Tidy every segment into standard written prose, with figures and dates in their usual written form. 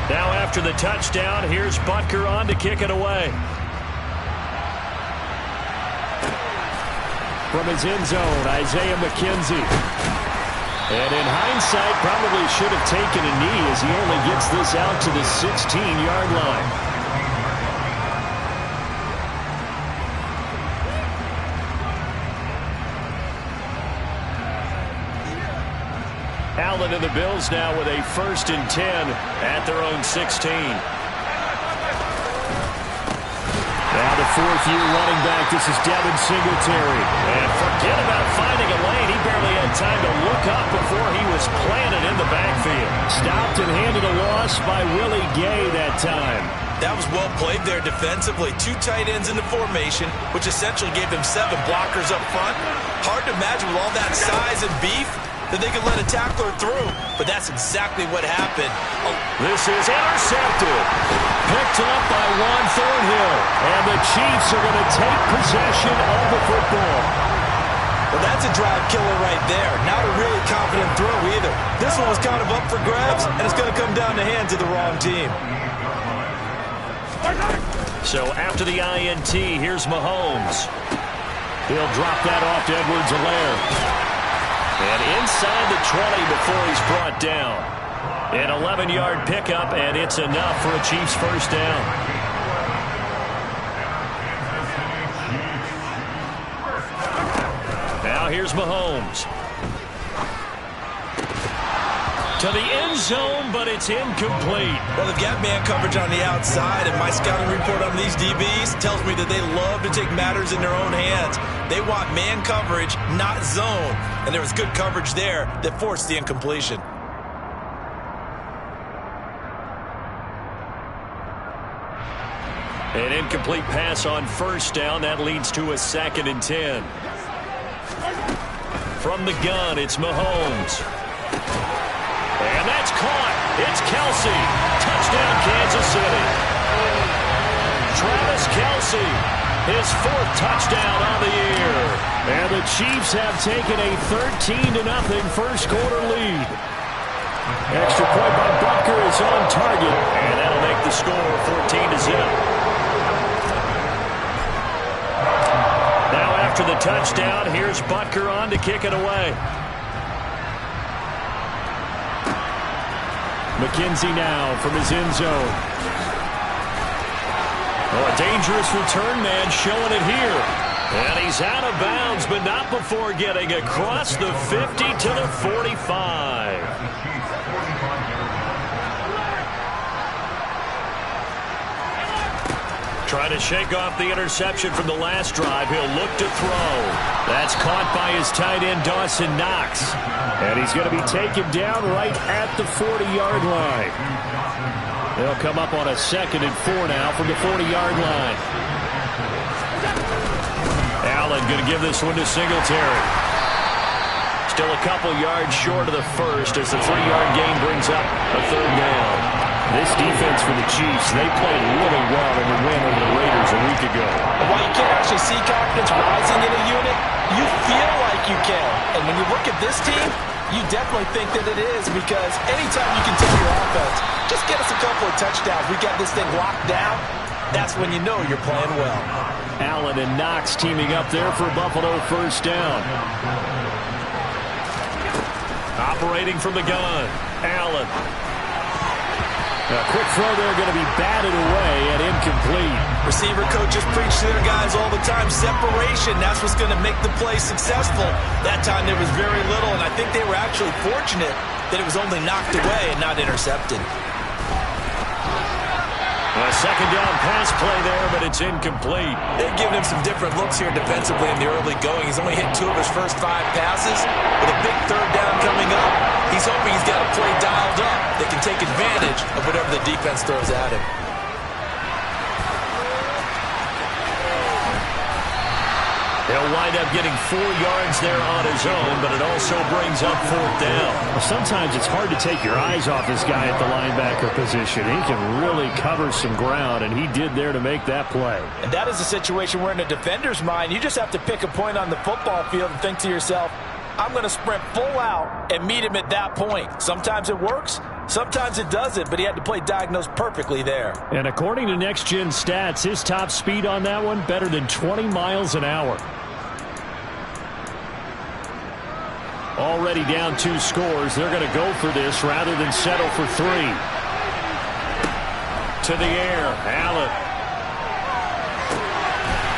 Now after the touchdown, here's Butker on to kick it away. From his end zone, Isaiah McKenzie. And in hindsight, probably should have taken a knee as he only gets this out to the 16-yard line. Allen and the Bills now with a 1st and 10 at their own 16. Now the 4th-year running back. This is Devin Singletary. And forget about finding a lane. He barely had time to look up before he was planted in the backfield. Stopped and handed a loss by Willie Gay that time. That was well played there defensively. 2 tight ends in the formation, which essentially gave them 7 blockers up front. Hard to imagine with all that size and beef that they could let a tackler through, but that's exactly what happened. Oh. This is intercepted. Picked up by Juan Thornhill, and the Chiefs are going to take possession of the football. Well, that's a drive killer right there. Not a really confident throw either. This one was kind of up for grabs, and it's going to come down the hands of the wrong team. So after the INT, here's Mahomes. He'll drop that off to Edwards-Helaire. And inside the 20 before he's brought down. An 11-yard pickup, and it's enough for a Chiefs first down. Now here's Mahomes. To the end zone, but it's incomplete. Well, they've got man coverage on the outside, and my scouting report on these DBs tells me that they love to take matters in their own hands. They want man coverage, not zone. And there was good coverage there that forced the incompletion. An incomplete pass on first down. That leads to a 2nd and 10. From the gun, it's Mahomes. And that's caught. It's Kelsey. Touchdown, Kansas City. Travis Kelsey, his 4th touchdown on the year. And the Chiefs have taken a 13-0 first quarter lead. Extra point by Butker is on target, and that'll make the score 14-0. Now after the touchdown, here's Butker on to kick it away. McKenzie now from his end zone. Oh, a dangerous return man showing it here. And he's out of bounds, but not before getting across the 50 to the 45. Trying to shake off the interception from the last drive. He'll look to throw. That's caught by his tight end, Dawson Knox. And he's going to be taken down right at the 40-yard line. They'll come up on a 2nd and 4 now from the 40-yard line. Allen going to give this one to Singletary. Still a couple yards short of the first as the 3-yard gain brings up a 3rd down. This defense for the Chiefs, they played really well in the win over the Raiders a week ago. And while you can't actually see confidence rising in a unit, you feel like you can. And when you look at this team, you definitely think that it is, because anytime you can tell your offense, just get us a couple of touchdowns, we got this thing locked down, that's when you know you're playing well. Allen and Knox teaming up there for Buffalo first down. Operating from the gun, Allen. A quick throw there going to be batted away and incomplete. Receiver coaches preach to their guys all the time. Separation, that's what's going to make the play successful. That time there was very little, and I think they were actually fortunate that it was only knocked away and not intercepted. A 2nd down pass play there, but it's incomplete. They've given him some different looks here defensively in the early going. He's only hit 2 of his first 5 passes. With a big 3rd down coming up, he's hoping he's got a play dialed up that can take advantage of whatever the defense throws at him. He'll wind up getting 4 yards there on his own, but it also brings up 4th down. Well, sometimes it's hard to take your eyes off this guy at the linebacker position. He can really cover some ground, and he did there to make that play. And that is a situation where in a defender's mind, you just have to pick a point on the football field and think to yourself, I'm going to sprint full out and meet him at that point. Sometimes it works, sometimes it doesn't, but he had to play diagnosed perfectly there. And according to Next Gen Stats, his top speed on that one, better than 20 miles an hour. Already down 2 scores. They're going to go for this rather than settle for 3. To the air, Allen.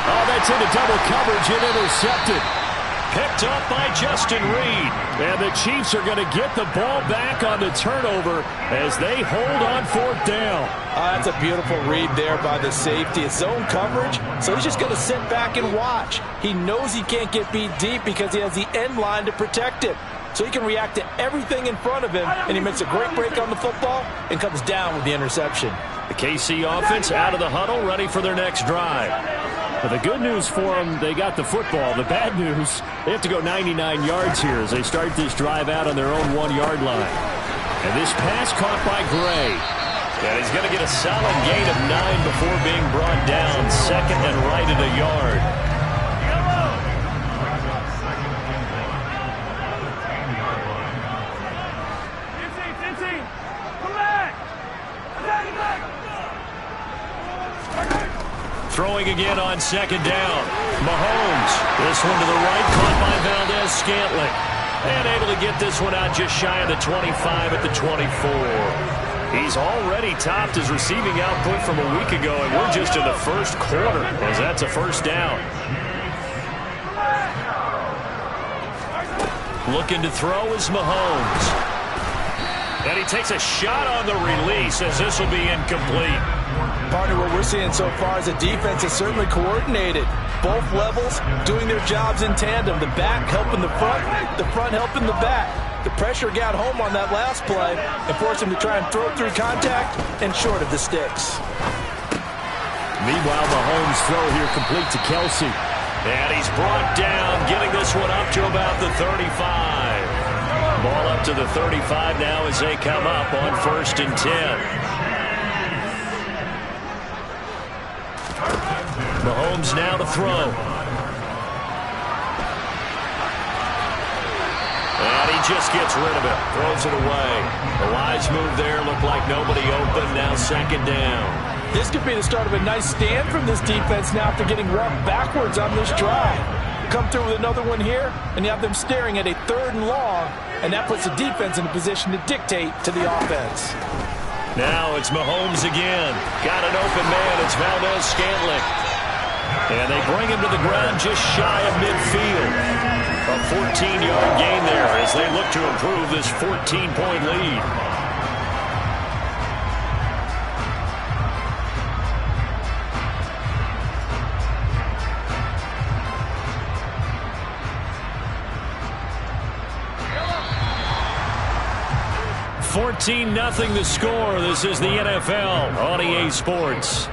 Oh, that's into double coverage and intercepted. Picked up by Justin Reed. And the Chiefs are going to get the ball back on the turnover as they hold on 4th down. That's a beautiful read there by the safety. It's zone coverage, so he's just going to sit back and watch. He knows he can't get beat deep because he has the end line to protect it. So he can react to everything in front of him, and he makes a great break on the football and comes down with the interception. The KC offense out of the huddle, ready for their next drive. But the good news for them, they got the football. The bad news, they have to go 99 yards here as they start this drive out on their own 1-yard line. And this pass caught by Gray. And he's going to get a solid gain of 9 before being brought down. 2nd and right at a yard. Throwing again on 2nd down. Mahomes. This one to the right, caught by Valdez-Scantling. And able to get this one out just shy of the 25 at the 24. He's already topped his receiving output from a week ago, and we're just in the first quarter as that's a 1st down. Looking to throw is Mahomes. And he takes a shot on the release as this will be incomplete. Partner, what we're seeing so far is the defense is certainly coordinated. Both levels doing their jobs in tandem. The back helping the front helping the back. The pressure got home on that last play and forced him to try and throw through contact and short of the sticks. Meanwhile, Mahomes' throw here complete to Kelsey. And he's brought down, getting this one up to about the 35. Ball up to the 35 now as they come up on 1st and 10. Mahomes now to throw. And he just gets rid of it. Throws it away. A wise move there. Looked like nobody open. Now 2nd down. This could be the start of a nice stand from this defense now after getting walked backwards on this drive. Come through with another one here, and you have them staring at a 3rd and long, and that puts the defense in a position to dictate to the offense. Now it's Mahomes again. Got an open man. It's Valdez-Scantling. And they bring him to the ground just shy of midfield. A 14-yard gain there as they look to improve this 14-point lead. $14-0 the score. This is the NFL on EA Sports.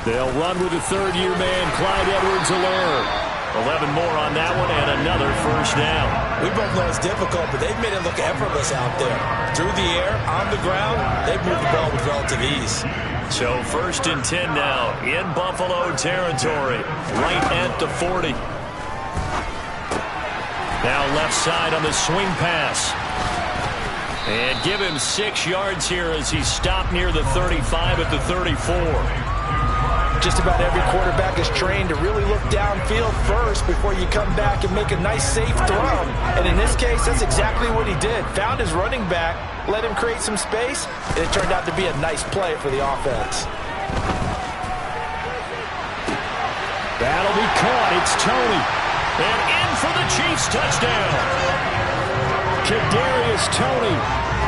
They'll run with the 3rd-year man, Clyde Edwards-Helaire. 11 more on that one and another 1st down. We both know it's difficult, but they've made it look effortless out there. Through the air, on the ground, they've moved the ball with relative ease. So 1st and 10 now in Buffalo territory, right at the 40. Now left side on the swing pass. And give him 6 yards here as he's stopped near the 35 at the 34. Just about every quarterback is trained to really look downfield first before you come back and make a nice, safe throw. And in this case, that's exactly what he did. Found his running back, let him create some space, and it turned out to be a nice play for the offense. That'll be caught. It's Tony. And in for the Chiefs touchdown. Kadarius Toney,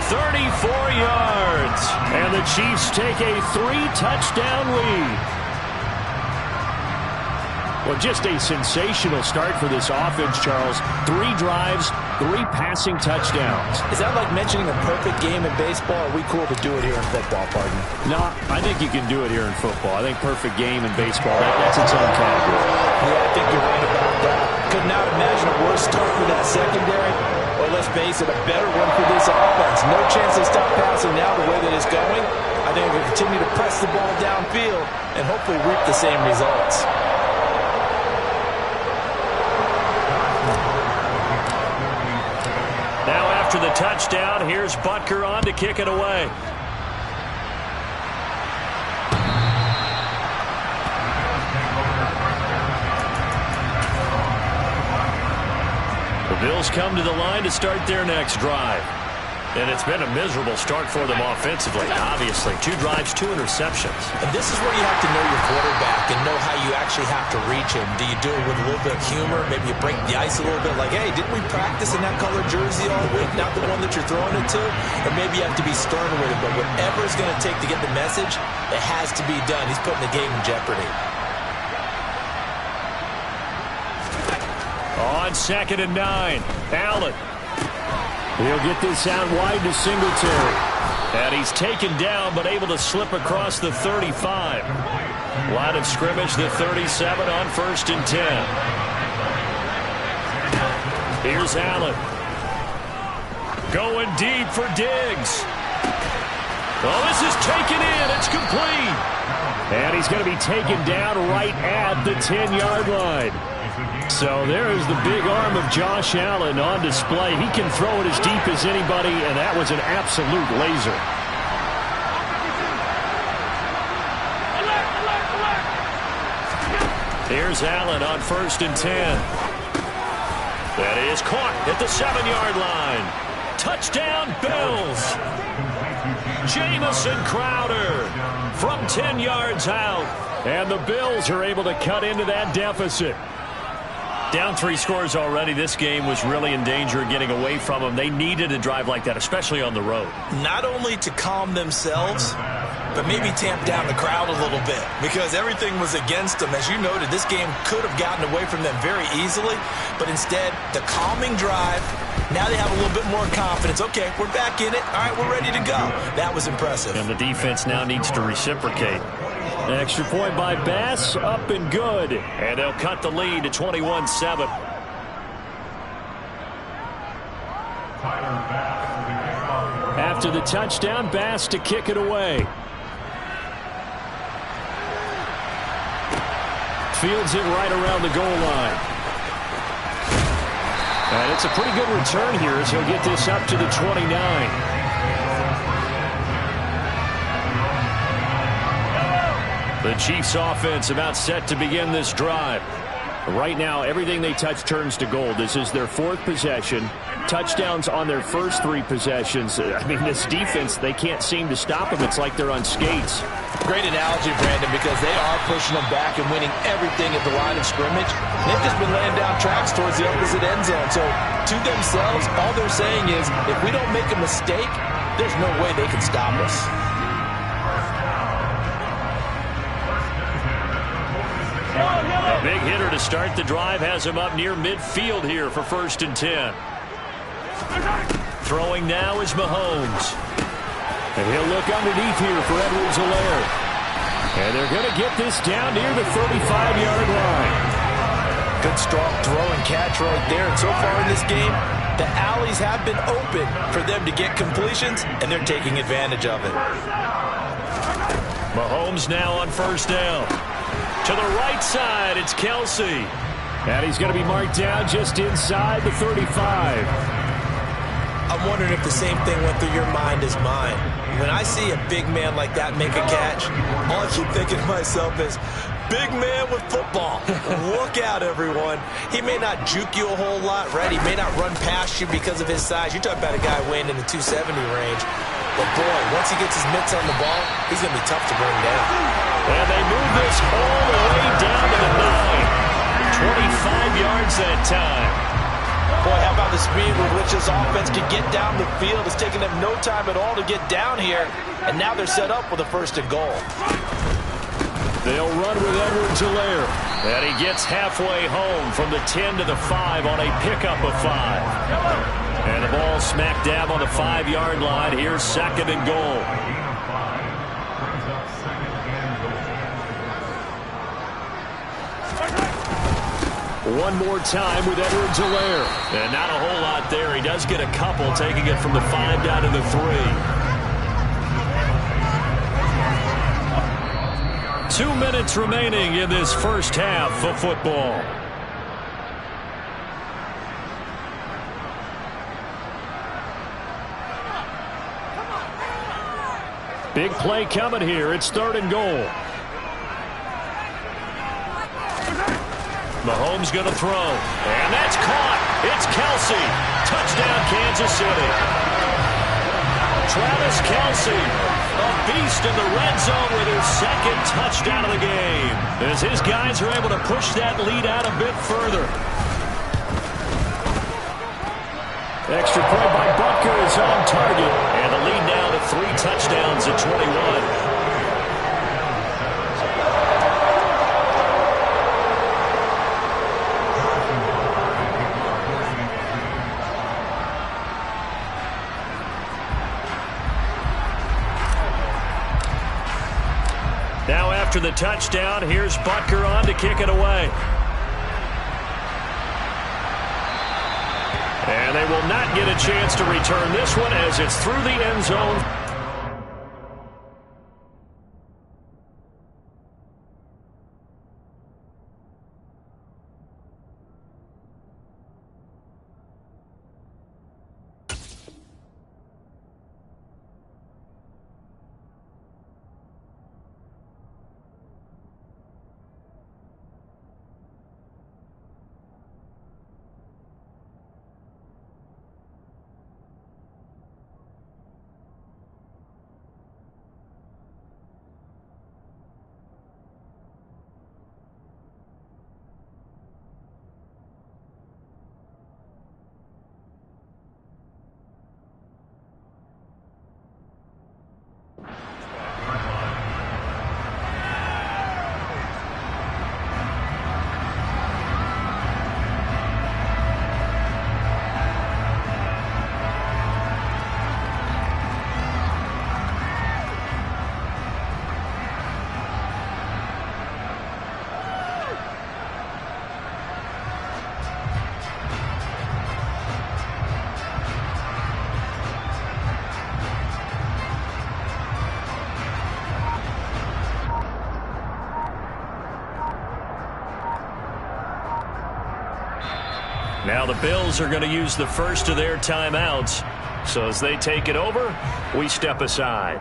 34 yards. And the Chiefs take a 3-touchdown lead. Well, just a sensational start for this offense, Charles. 3 drives, 3 passing touchdowns. Is that like mentioning a perfect game in baseball? Or are we cool to do it here in football, pardon? No, I think you can do it here in football. I think perfect game in baseball, that's its own category. Yeah, I think you're right about that. Could not imagine a worse start for that secondary. Or let's face it, a better one for this offense. No chance to stop passing now the way that it's going. I think we'll continue to press the ball downfield and hopefully reap the same results. Now after the touchdown, here's Butker on to kick it away. The Bills come to the line to start their next drive. And it's been a miserable start for them offensively, obviously. 2 drives, 2 interceptions. And this is where you have to know your quarterback and know how you actually have to reach him. Do you do it with a little bit of humor? Maybe you break the ice a little bit like, hey, didn't we practice in that color jersey all week? Not the one that you're throwing it to? Or maybe you have to be stern with it. But whatever it's going to take to get the message, it has to be done. He's putting the game in jeopardy. On 2nd and 9, Allen. He'll get this out wide to Singletary. And he's taken down, but able to slip across the 35. Line of scrimmage, the 37 on 1st and 10. Here's Allen. Going deep for Diggs. Oh, this is taken in. It's complete. And he's going to be taken down right at the 10-yard line. So there's the big arm of Josh Allen on display. He can throw it as deep as anybody, and that was an absolute laser. Here's Allen on 1st and 10. That is caught at the 7-yard line. Touchdown, Bills. Jamison Crowder from 10 yards out. And the Bills are able to cut into that deficit. Down 3 scores already. This game was really in danger of getting away from them. They needed a drive like that, especially on the road. Not only to calm themselves, but maybe tamp down the crowd a little bit because everything was against them. As you noted, this game could have gotten away from them very easily, but instead, the calming drive, now they have a little bit more confidence. Okay, we're back in it. All right, we're ready to go. That was impressive. And the defense now needs to reciprocate. An extra point by Bass, up and good. And they'll cut the lead to 21-7. After the touchdown, Bass to kick it away. Fields it right around the goal line. And it's a pretty good return here as he'll get this up to the 29. The Chiefs offense about set to begin this drive. Right now, everything they touch turns to gold. This is their 4th possession. Touchdowns on their first 3 possessions. I mean, this defense, they can't seem to stop them. It's like they're on skates. Great analogy, Brandon, because they are pushing them back and winning everything at the line of scrimmage. They've just been laying down tracks towards the opposite end zone. So, to themselves, all they're saying is, if we don't make a mistake, there's no way they can stop us. A big hitter to start the drive has him up near midfield here for 1st and 10. Throwing now is Mahomes. And he'll look underneath here for Edwards-Helaire. And they're going to get this down near the 35-yard line. Good strong throw and catch right there. And so far in this game, the alleys have been open for them to get completions, and they're taking advantage of it. Mahomes now on 1st down. To the right side, it's Kelsey. And he's going to be marked down just inside the 35. I'm wondering if the same thing went through your mind as mine. When I see a big man like that make a catch, all I keep thinking to myself is, big man with football. Look out, everyone. He may not juke you a whole lot, right? He may not run past you because of his size. You're talking about a guy weighing in the 270 range. But, boy, once he gets his mitts on the ball, he's going to be tough to bring down. And they move this all the way down to the 9. 25 yards that time. Boy, how about the speed with which this offense can get down the field? It's taken them no time at all to get down here. And now they're set up with a 1st and goal. They'll run with Edwards-Helaire. And he gets halfway home from the 10 to the 5 on a pickup of 5. And the ball smack dab on the 5-yard line. Here's second and goal. One more time with Edwards-Helaire. And not a whole lot there. He does get a couple, taking it from the 5 down to the 3. 2 minutes remaining in this first half of football. Big play coming here. It's third and goal. Mahomes going to throw. And that's caught. It's Kelsey. Touchdown, Kansas City. Travis Kelsey, a beast in the red zone with his second touchdown of the game, as his guys are able to push that lead out a bit further. Extra point by Butker is on target, and the lead now to 3 touchdowns at 21. Now after the touchdown, here's Butker on to kick it away. And they will not get a chance to return this one as it's through the end zone. Now the Bills are going to use the first of their timeouts. So as they take it over, we step aside.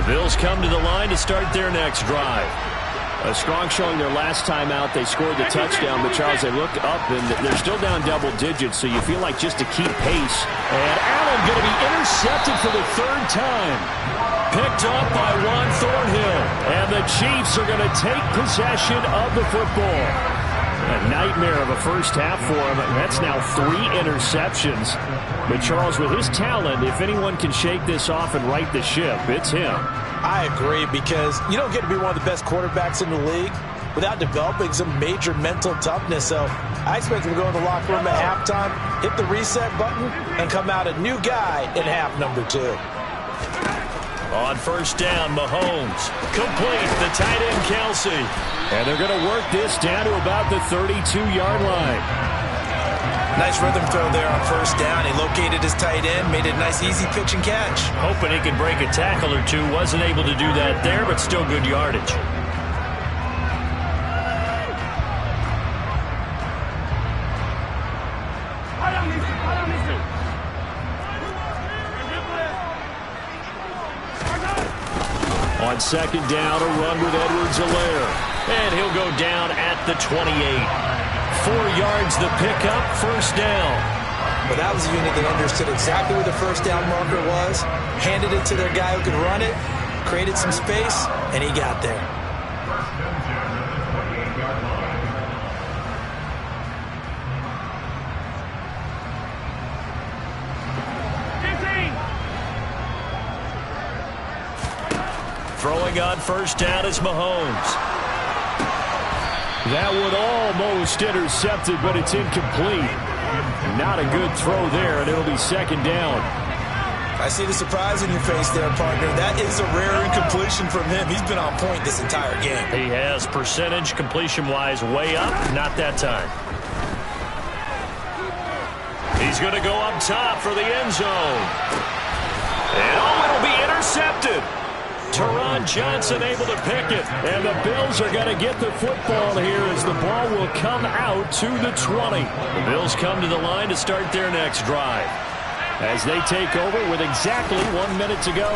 Bills come to the line to start their next drive. A strong showing their last time out. They scored the touchdown, but Charles, they look up and they're still down double digits, so you feel like just to keep pace. And Allen going to be intercepted for the third time. Picked up by Juan Thornhill. And the Chiefs are going to take possession of the football. A nightmare of a first half for him. That's now 3 interceptions. But Charles, with his talent, if anyone can shake this off and right the ship, it's him. I agree, because you don't get to be one of the best quarterbacks in the league without developing some major mental toughness. So I expect him to go in the locker room at halftime, hit the reset button, and come out a new guy in half number 2. On first down, Mahomes. Complete, the tight end, Kelsey. And they're going to work this down to about the 32-yard line. Nice rhythm throw there on first down. He located his tight end, made it a nice, easy pitch and catch. Hoping he could break a tackle or two. Wasn't able to do that there, but still good yardage. On second down, a run with Edwards-Helaire. And he'll go down at the 28. 4 yards the pickup, first down. But that was a unit that understood exactly where the first down marker was, handed it to their guy who could run it, created some space, and he got there. Throwing on first down is Mahomes. That one almost intercepted, but it's incomplete. Not a good throw there, and it'll be second down. I see the surprise in your face there, partner. That is a rare incompletion from him. He's been on point this entire game. He has percentage completion-wise way up. Not that time. He's going to go up top for the end zone. And it'll be intercepted. Teron Johnson able to pick it. And the Bills are going to get the football here as the ball will come out to the 20. The Bills come to the line to start their next drive as they take over with exactly 1 minute to go.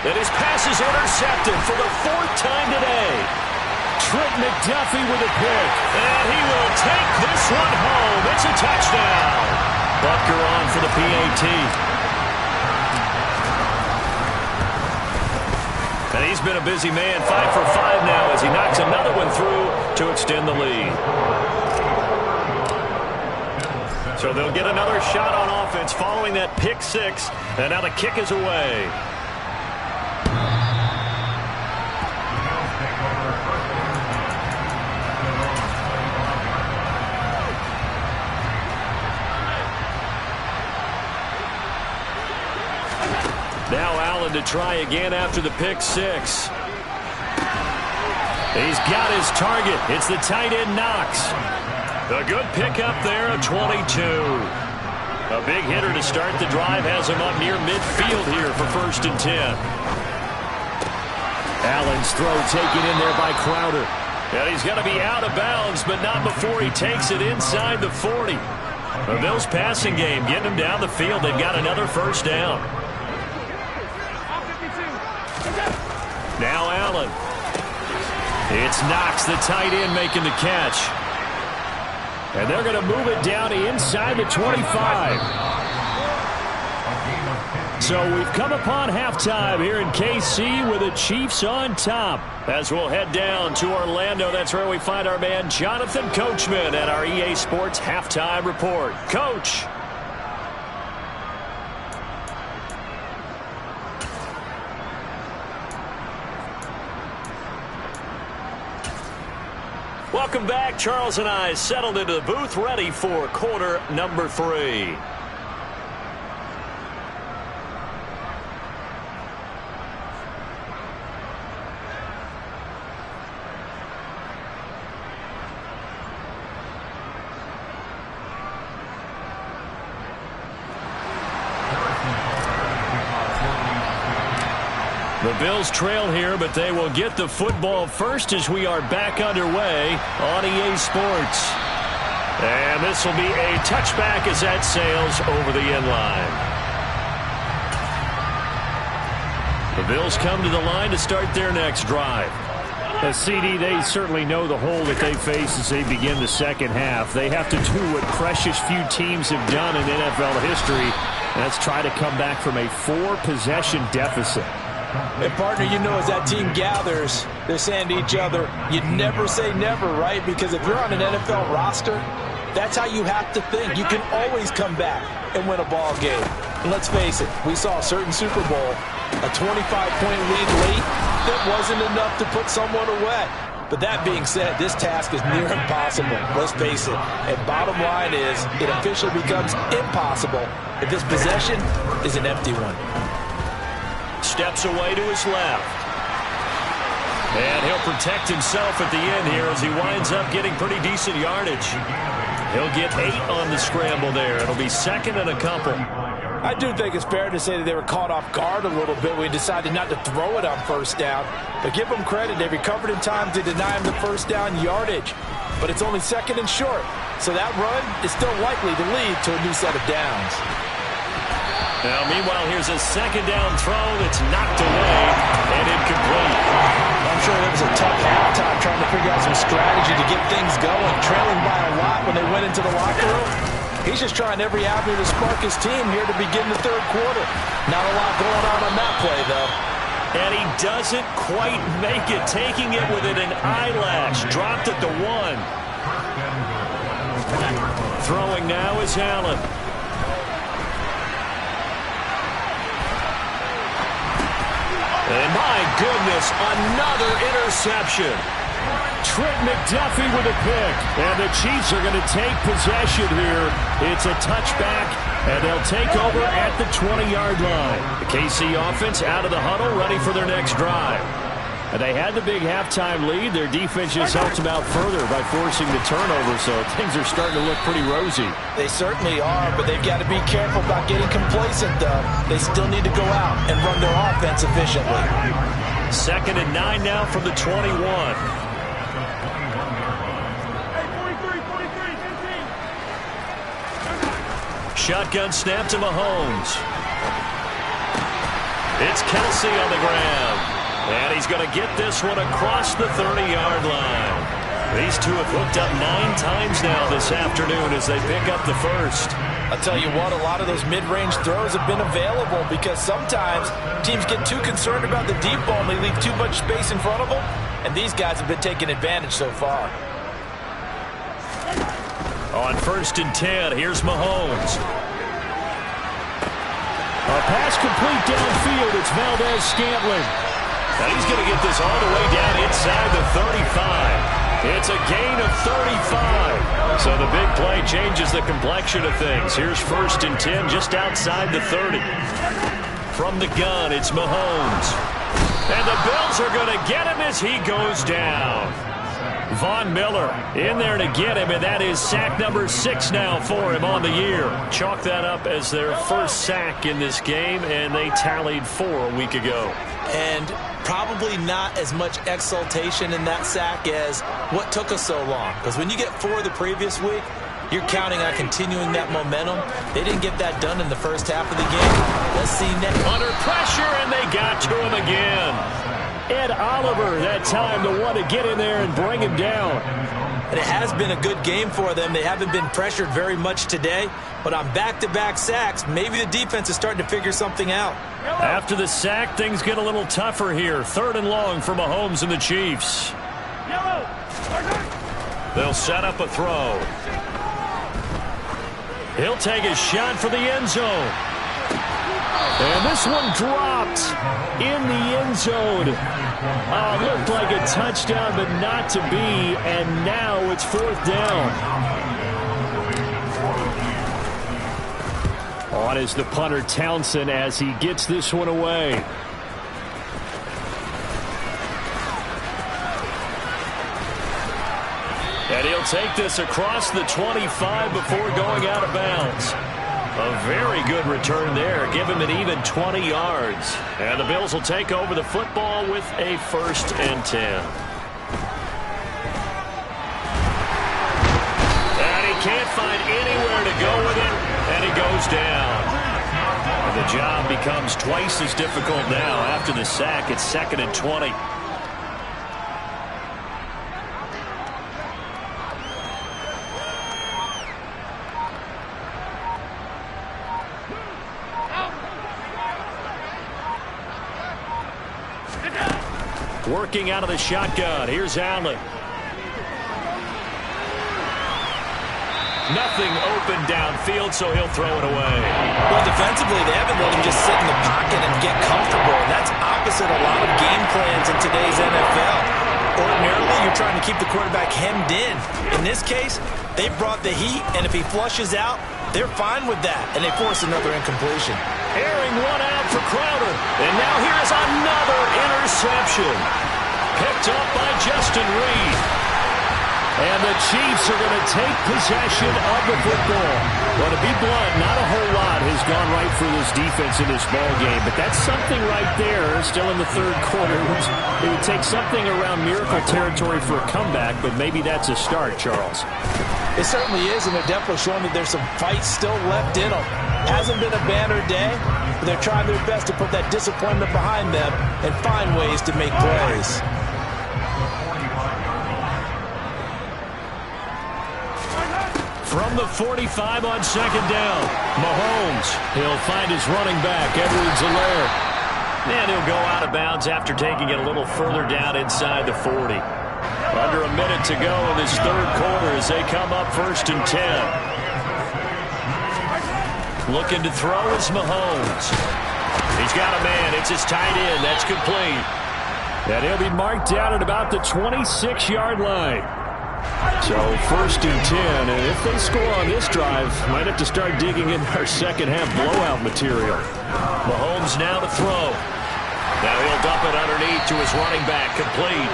And his pass is intercepted for the 4th time today. Trent McDuffie with a pick. And he will take this one home. It's a touchdown. Butker on for the PAT. And he's been a busy man, 5 for 5 now as he knocks another one through to extend the lead. So they'll get another shot on offense following that pick 6, and now the kick is away. Now Allen to try again after the pick 6. He's got his target. It's the tight end Knox. A good pickup there, a 22. A big hitter to start the drive has him up near midfield here for 1st and 10. Allen's throw taken in there by Crowder. And he's going to be out of bounds, but not before he takes it inside the 40. The Bills passing game getting him down the field. They've got another first down. Now Allen. It's Knox, the tight end, making the catch. And they're going to move it down to inside the 25. So we've come upon halftime here in KC with the Chiefs on top. As we'll head down to Orlando, that's where we find our man Jonathan Coachman at our EA Sports Halftime Report. Coach. Welcome back. Charles and I settled into the booth, ready for quarter number 3. The Bills trail here, but they will get the football first as we are back underway on EA Sports. And this will be a touchback as that sails over the end line. The Bills come to the line to start their next drive. CD, they certainly know the hole that they face as they begin the second half. They have to do what precious few teams have done in NFL history, and that's try to come back from a 4-possession deficit. And, partner, you know, as that team gathers, they're saying to each other, you never say never, right? Because if you're on an NFL roster, that's how you have to think. You can always come back and win a ball game. And let's face it, we saw a certain Super Bowl, a 25-point lead late, that wasn't enough to put someone away. But that being said, this task is near impossible. Let's face it. And bottom line is, it officially becomes impossible if this possession is an empty one. Steps away to his left. And he'll protect himself at the end here as he winds up getting pretty decent yardage. He'll get 8 on the scramble there. It'll be second and a couple. I do think it's fair to say that they were caught off guard a little bit when he decided not to throw it on first down. But give them credit. They recovered in time to deny him the first down yardage. But it's only second and short. So that run is still likely to lead to a new set of downs. Now, meanwhile, here's a second down throw that's knocked away and incomplete. I'm sure it was a tough halftime trying to figure out some strategy to get things going, trailing by a lot when they went into the locker room. He's just trying every avenue to spark his team here to begin the third quarter. Not a lot going on that play, though. And he doesn't quite make it, taking it within an eyelash. Dropped at the 1. Throwing now is Allen. And my goodness, another interception. Trent McDuffie with a pick. And the Chiefs are going to take possession here. It's a touchback, and they'll take over at the 20-yard line. The KC offense out of the huddle, ready for their next drive. And they had the big halftime lead. Their defense just helped them out further by forcing the turnover, so things are starting to look pretty rosy. They certainly are, but they've got to be careful about getting complacent, though. They still need to go out and run their offense efficiently. Second and 9 now from the 21. Shotgun snap to Mahomes. It's Kelsey on the ground. And he's going to get this one across the 30-yard line. These two have hooked up 9 times now this afternoon as they pick up the first. I'll tell you what, a lot of those mid-range throws have been available because sometimes teams get too concerned about the deep ball and they leave too much space in front of them. And these guys have been taking advantage so far. On first and 10, here's Mahomes. A pass complete downfield. It's Valdez-Scantling. Now he's going to get this all the way down inside the 35. It's a gain of 35. So the big play changes the complexion of things. Here's first and 10 just outside the 30. From the gun, it's Mahomes. And the Bills are going to get him as he goes down. Von Miller in there to get him, and that is sack number 6 now for him on the year. Chalk that up as their first sack in this game, and they tallied 4 a week ago. And probably not as much exultation in that sack as what took us so long. Because when you get 4 the previous week, you're counting on continuing that momentum. They didn't get that done in the first half of the game. Let's see next. Under pressure, and they got to him again. Ed Oliver, that time, the one to get in there and bring him down. And it has been a good game for them. They haven't been pressured very much today. But on back-to-back sacks, maybe the defense is starting to figure something out. After the sack, things get a little tougher here. 3rd and long for Mahomes and the Chiefs. They'll set up a throw. He'll take a shot for the end zone. And this one dropped in the end zone. Looked like a touchdown, but not to be. And now it's 4th down. On is the punter, Townsend, as he gets this one away. And he'll take this across the 25 before going out of bounds. A very good return there. Give him an even 20 yards. And the Bills will take over the football with a 1st and 10. And he can't find anywhere to go with it, and he goes down. And the job becomes twice as difficult now. After the sack, it's 2nd and 20. Working out of the shotgun. Here's Allen. Nothing open downfield, so he'll throw it away. Well, defensively, they haven't let him just sit in the pocket and get comfortable. And that's opposite a lot of game plans in today's NFL. Ordinarily, you're trying to keep the quarterback hemmed in. In this case, they brought the heat, and if he flushes out, they're fine with that, and they force another incompletion. Airing one out for Crowder. And now here's another interception. Picked up by Justin Reed. And the Chiefs are going to take possession of the football. Well, to be blunt, not a whole lot has gone right for this defense in this ball game, but that's something right there. Still in the third quarter. It would take something around miracle territory for a comeback, but maybe that's a start, Charles. It certainly is, and they're definitely showing that there's some fight still left in them. Hasn't been a banner day, but they're trying their best to put that disappointment behind them and find ways to make plays. From the 45 on 2nd down, Mahomes. He'll find his running back, Edwards-Helaire. And he'll go out of bounds after taking it a little further down inside the 40. Under a minute to go in this third quarter as they come up 1st and 10. Looking to throw is Mahomes. He's got a man. It's his tight end. That's complete. And he'll be marked down at about the 26-yard line. So 1st and 10, and if they score on this drive, might have to start digging in our second half blowout material. Mahomes now to throw. Now he'll dump it underneath to his running back, complete.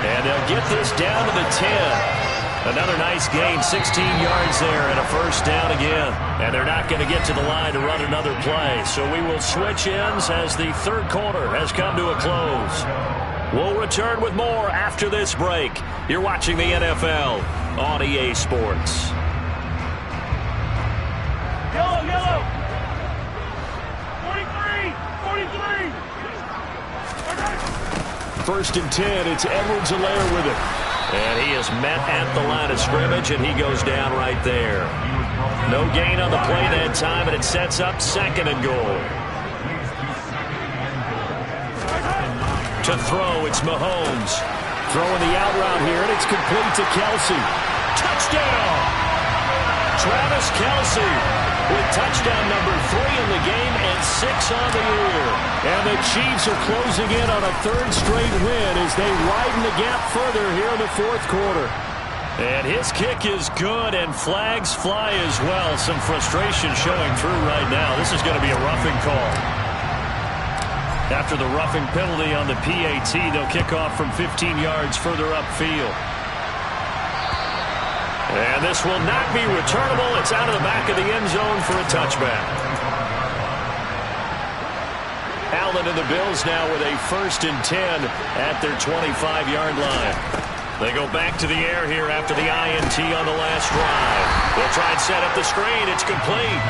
And they'll get this down to the 10. Another nice gain, 16 yards there, and a 1st down again. And they're not going to get to the line to run another play. So we will switch ends as the third quarter has come to a close. We'll return with more after this break. You're watching the NFL on EA Sports. Yellow, yellow. 43, 43. 1st and 10, it's Edwards-Helaire with it. And he is met at the line of scrimmage, and he goes down right there. No gain on the play that time, and it sets up 2nd and goal. To throw, it's Mahomes. Throwing the out route here, and it's complete to Kelsey. Touchdown! Travis Kelsey with touchdown number 3 in the game and 6 on the year. And the Chiefs are closing in on a 3rd straight win as they widen the gap further here in the 4th quarter. And his kick is good, and flags fly as well. Some frustration showing through right now. This is going to be a roughing call. After the roughing penalty on the PAT, they'll kick off from 15 yards further upfield. And this will not be returnable. It's out of the back of the end zone for a touchback. Allen and the Bills now with a 1st and 10 at their 25-yard line. They go back to the air here after the INT on the last drive. They'll try and set up the screen. It's complete.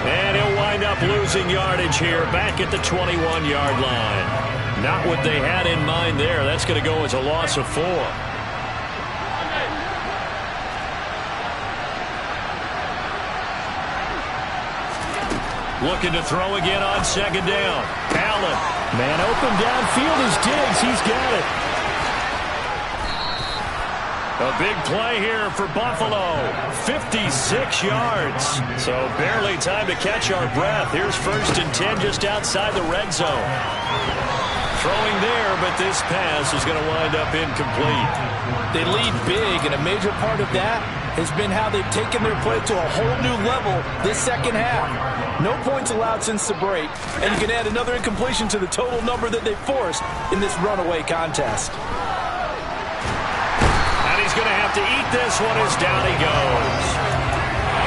And he'll wind up losing yardage here back at the 21-yard line. Not what they had in mind there. That's going to go as a loss of 4. Looking to throw again on 2nd down. Allen. Man open downfield is Diggs. He's got it. A big play here for Buffalo. 56 yards. So barely time to catch our breath. Here's 1st and 10 just outside the red zone. Throwing there, but this pass is going to wind up incomplete. They lead big, and a major part of that has been how they've taken their play to a whole new level this second half. No points allowed since the break, and you can add another incompletion to the total number that they forced in this runaway contest. And he's going to have to eat this one as down he goes.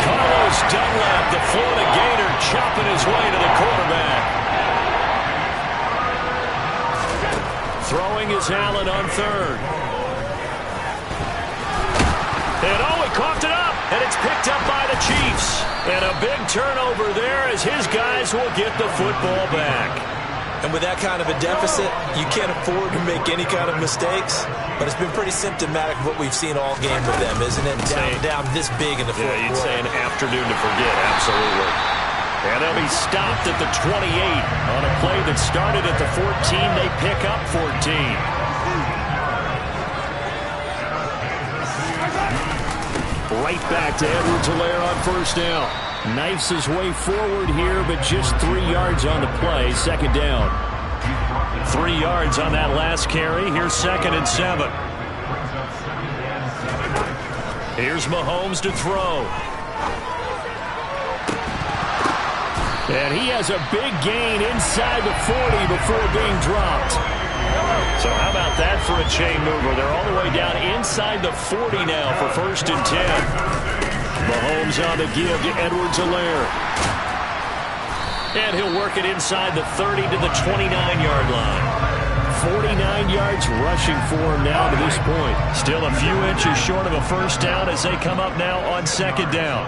Carlos Dunlap, the Florida Gator, chopping his way to the quarterback. Throwing is Allen on 3rd. And oh, he coughed it up, and it's picked up by the Chiefs. And a big turnover there as his guys will get the football back. And with that kind of a deficit, you can't afford to make any kind of mistakes. But it's been pretty symptomatic of what we've seen all game with them, isn't it? Down this big in the fourth quarter. Yeah, you'd say an afternoon to forget, absolutely. And they'll be stopped at the 28 on a play that started at the 14. They pick up 14. Right back to Edwards-Helaire on first down. Knifes his way forward here, but just 3 yards on the play. Second down. 3 yards on that last carry. Here's 2nd and 7. Here's Mahomes to throw. And he has a big gain inside the 40 before being dropped. So how about that for a chain mover? They're all the way down inside the 40 now for 1st and 10. Mahomes on the give to Edwards-Helaire. And he'll work it inside the 30 to the 29-yard line. 49 yards rushing for him now to this point. Still a few inches short of a first down as they come up now on 2nd down.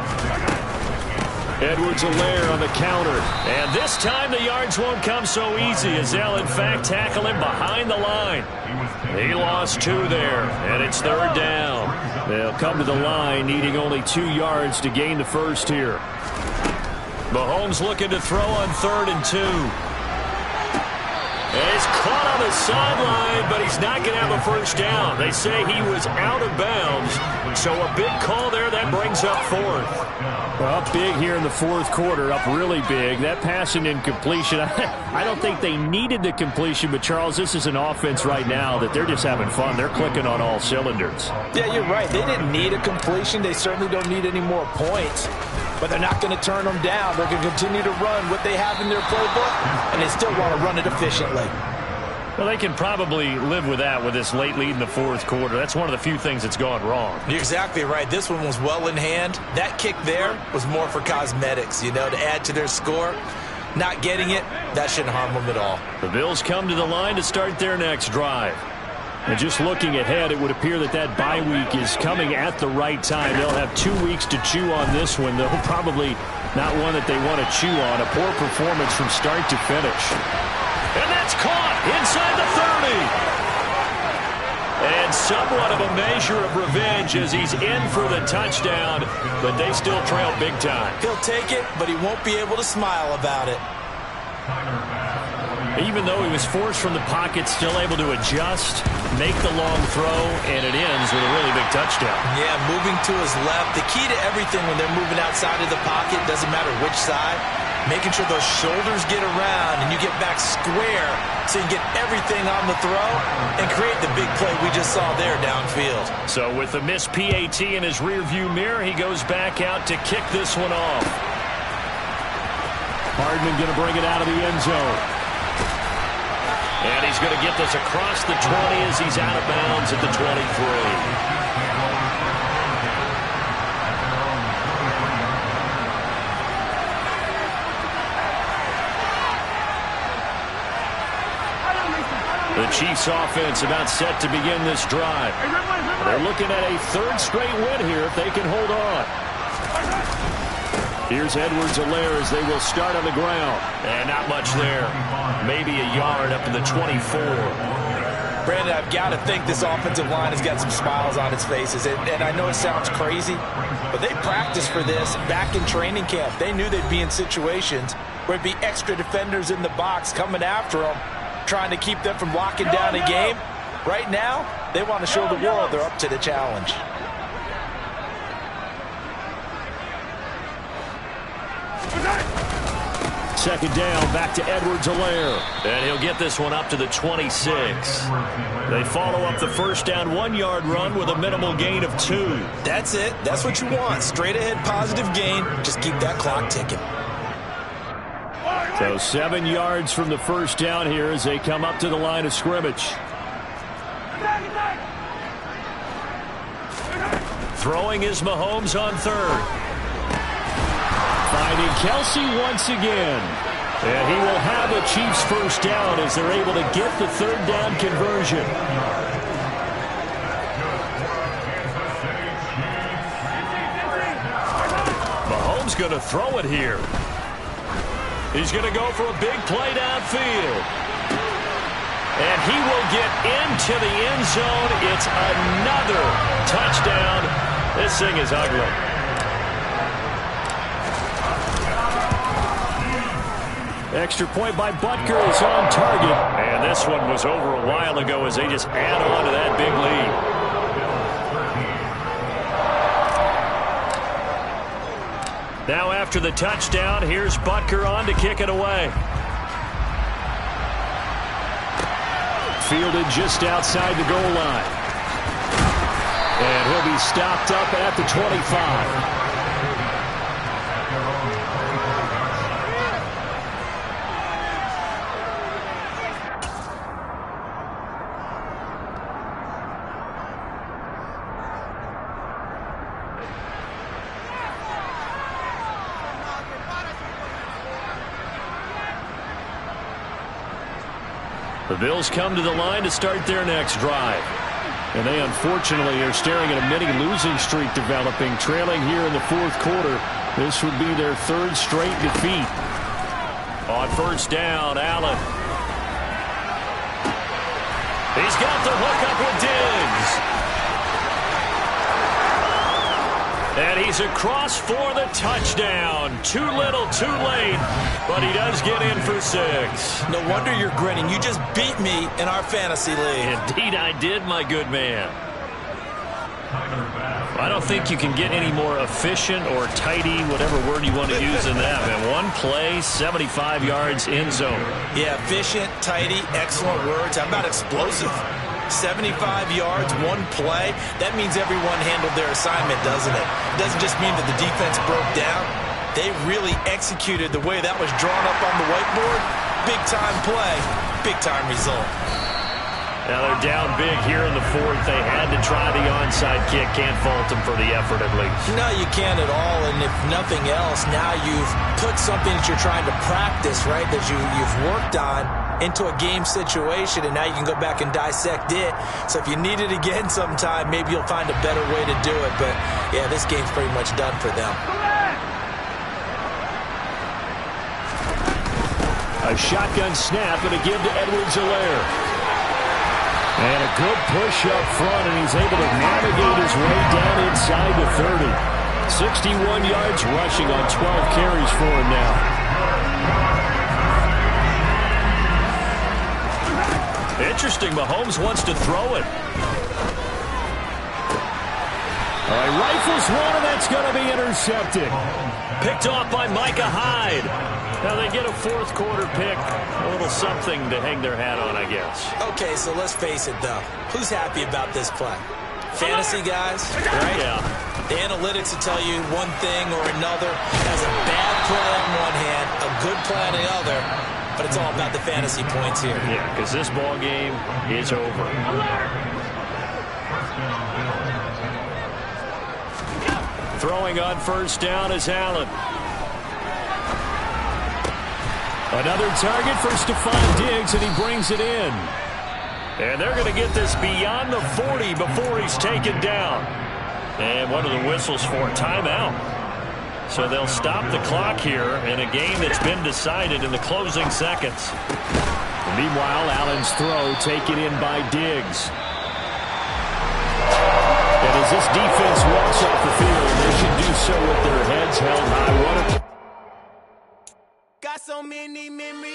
Edwards-Helaire on the counter. And this time the yards won't come so easy as they'll in fact tackle him behind the line. He lost 2 there, and it's 3rd down. They'll come to the line needing only 2 yards to gain the first here. Mahomes looking to throw on 3rd and 2. And he's caught on the sideline, but he's not going to have a first down. They say he was out of bounds, so a big call there that brings up 4th. Well, up big here in the 4th quarter, up really big. That passing incompletion, I don't think they needed the completion, but Charles, this is an offense right now that they're just having fun. They're clicking on all cylinders. Yeah, you're right. They didn't need a completion. They certainly don't need any more points. But they're not going to turn them down. They're going to continue to run what they have in their playbook, and they still want to run it efficiently. Well, they can probably live with that with this late lead in the 4th quarter. That's one of the few things that's gone wrong. You're exactly right. This one was well in hand. That kick there was more for cosmetics, you know, to add to their score. Not getting it, that shouldn't harm them at all. The Bills come to the line to start their next drive. And just looking ahead, it would appear that that bye week is coming at the right time. They'll have 2 weeks to chew on this one, though probably not one that they want to chew on. A poor performance from start to finish. And that's caught inside the 30. And somewhat of a measure of revenge as he's in for the touchdown, but they still trail big time. He'll take it, but he won't be able to smile about it. Even though he was forced from the pocket, still able to adjust, make the long throw, and it ends with a really big touchdown. Yeah, moving to his left. The key to everything when they're moving outside of the pocket, doesn't matter which side, making sure those shoulders get around and you get back square so you can get everything on the throw and create the big play we just saw there downfield. So with the missed PAT in his rearview mirror, he goes back out to kick this one off. Hardman going to bring it out of the end zone. And he's going to get this across the 20 as he's out of bounds at the 23. The Chiefs offense about set to begin this drive. They're looking at a 3rd straight win here if they can hold on. Here's Edwards-Helaire as they will start on the ground. And not much there. Maybe a yard up to the 24. Brandon, I've got to think this offensive line has got some smiles on its faces. And I know it sounds crazy, but they practiced for this back in training camp. They knew they'd be in situations where it'd be extra defenders in the box coming after them, trying to keep them from locking down a game. Right now, they want to show the world they're up to the challenge. Second down, back to Edwards-Helaire. And he'll get this one up to the 26. They follow up the first down 1-yard run with a minimal gain of 2. That's it. That's what you want. Straight ahead positive gain. Just keep that clock ticking. So 7 yards from the first down here as they come up to the line of scrimmage. Throwing is Mahomes on 3rd. Finding Kelsey once again. And he will have a Chiefs first down as they're able to get the 3rd down conversion. Mahomes going to throw it here. He's going to go for a big play downfield. And he will get into the end zone. It's another touchdown. This thing is ugly. Extra point by Butker is on target. And this one was over a while ago as they just add on to that big lead. Now after the touchdown, here's Butker on to kick it away. Fielded just outside the goal line. And he'll be stopped up at the 25. The Bills come to the line to start their next drive. And they unfortunately are staring at a mini losing streak developing, trailing here in the fourth quarter. This would be their third straight defeat. On first down, Allen. He's got the hook up with Diggs. And he's across for the touchdown. Too little, too late, but he does get in for 6. No wonder you're grinning. You just beat me in our fantasy league. Indeed I did, my good man. I don't think you can get any more efficient or tidy, whatever word you want to use in that, man. One play, 75 yards, end zone. Yeah, efficient, tidy, excellent words. How about explosive? 75 yards, one play. That means everyone handled their assignment, doesn't it? It doesn't just mean that the defense broke down. They really executed the way that was drawn up on the whiteboard. Big-time play, big-time result. Now they're down big here in the fourth. They had to try the onside kick. Can't fault them for the effort at least. No, you can't at all. And if nothing else, now you've put something that you're trying to practice, right, that you've worked on into a game situation, and now you can go back and dissect it. So if you need it again sometime, maybe you'll find a better way to do it. But, yeah, this game's pretty much done for them. A shotgun snap and a give to Edwards-Helaire. And a good push up front, and he's able to navigate his way down inside the 30. 61 yards rushing on 12 carries for him now. Interesting, Mahomes wants to throw it. All right, rifles one, and that's going to be intercepted. Picked off by Micah Hyde. Now they get a fourth quarter pick. A little something to hang their hat on, I guess. Okay, so let's face it, though. Who's happy about this play? Fantasy guys, right? Yeah. The analytics will tell you one thing or another. Has a bad play on one hand, a good play on the other. But it's all about the fantasy points here. Yeah, because this ball game is over. Throwing on first down is Allen. Another target for Stephon Diggs, and he brings it in. And they're going to get this beyond the 40 before he's taken down. And what are the whistles for? Timeout. So they'll stop the clock here in a game that's been decided in the closing seconds. Meanwhile, Allen's throw taken in by Diggs. And as this defense walks off the field, they should do so with their heads held high. Got so many memories.